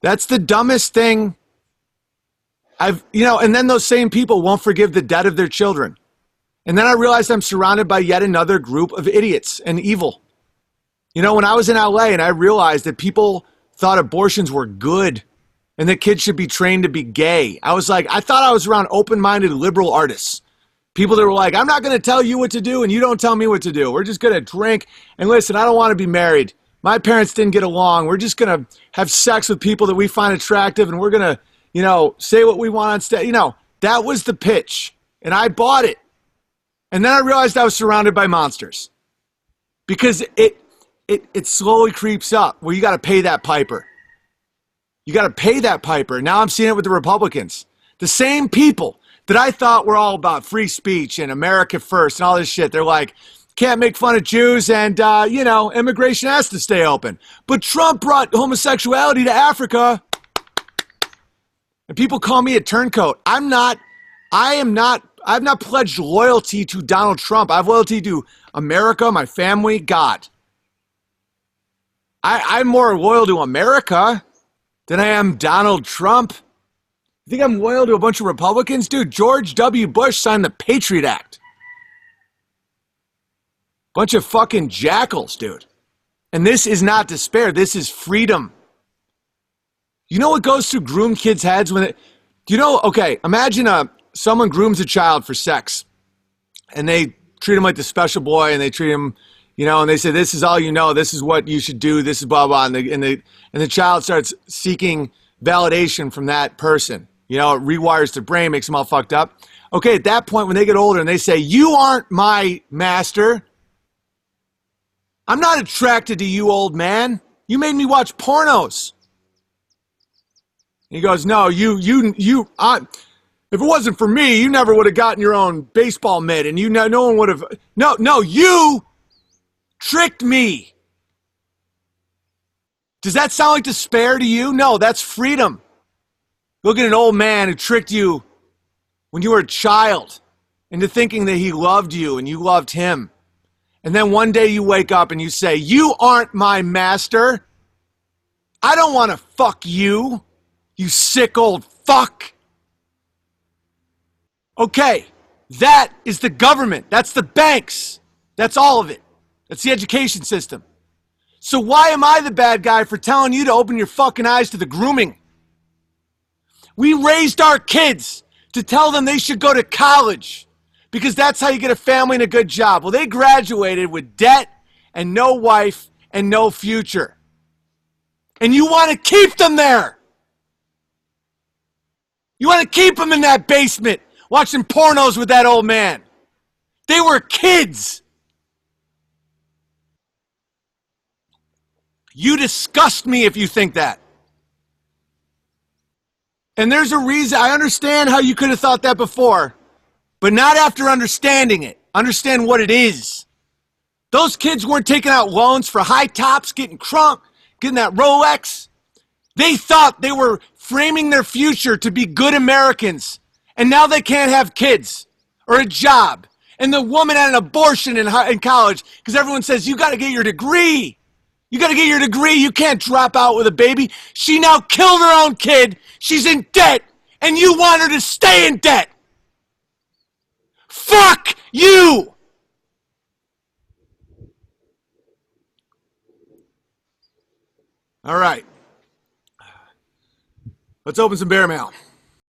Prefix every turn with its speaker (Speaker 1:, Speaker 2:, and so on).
Speaker 1: That's the dumbest thing and then those same people won't forgive the debt of their children. And then I realized I'm surrounded by yet another group of idiots and evil. When I was in LA and I realized that people thought abortions were good and that kids should be trained to be gay, I thought I was around open-minded liberal artists. People that were like, I'm not going to tell you what to do and you don't tell me what to do. We're just going to drink and listen, I don't want to be married. My parents didn't get along. We're just going to have sex with people that we find attractive and we're going to, say what we want on stage. That was the pitch and I bought it. And then I realized I was surrounded by monsters because it slowly creeps up where you got to pay that piper. You got to pay that piper. Now I'm seeing it with the Republicans. The same people that I thought were all about free speech and America first and all this shit. They're like, can't make fun of Jews and, immigration has to stay open. But Trump brought homosexuality to Africa. And people call me a turncoat. I've not pledged loyalty to Donald Trump. I have loyalty to America, my family, God. I'm more loyal to America than I am Donald Trump. You think I'm loyal to a bunch of Republicans? Dude, George W. Bush signed the Patriot Act. Bunch of fucking jackals, dude. And this is not despair. This is freedom. You know what goes through groomed kids' heads when imagine someone grooms a child for sex and they treat him like the special boy and they treat him, and they say, this is all you know, this is what you should do, this is blah, blah, and the child starts seeking validation from that person. It rewires their brain, makes them all fucked up. Okay, at that point, when they get older and they say, you aren't my master, I'm not attracted to you, old man. You made me watch pornos. He goes, no, if it wasn't for me, you never would have gotten your own baseball mitt and no one would have, no, you tricked me. Does that sound like despair to you? No, that's freedom. Look at an old man who tricked you when you were a child into thinking that he loved you and you loved him. And then one day you wake up and you say, you aren't my master. I don't want to fuck you, you sick old fuck. Okay, that is the government. That's the banks. That's all of it. That's the education system. So why am I the bad guy for telling you to open your fucking eyes to the grooming? We raised our kids to tell them they should go to college because that's how you get a family and a good job. Well, they graduated with debt and no wife and no future. And you want to keep them there. You want to keep them in that basement watching pornos with that old man. They were kids. You disgust me if you think that. And there's a reason. I understand how you could have thought that before, but not after understanding it. Understand what it is. Those kids weren't taking out loans for high tops, getting crunk, getting that Rolex. They thought they were framing their future to be good Americans. And now they can't have kids or a job. And the woman had an abortion in college because everyone says, you got to get your degree. You got to get your degree. You can't drop out with a baby. She now killed her own kid. She's in debt. And you want her to stay in debt. Fuck you. All right. Let's open some bear mail.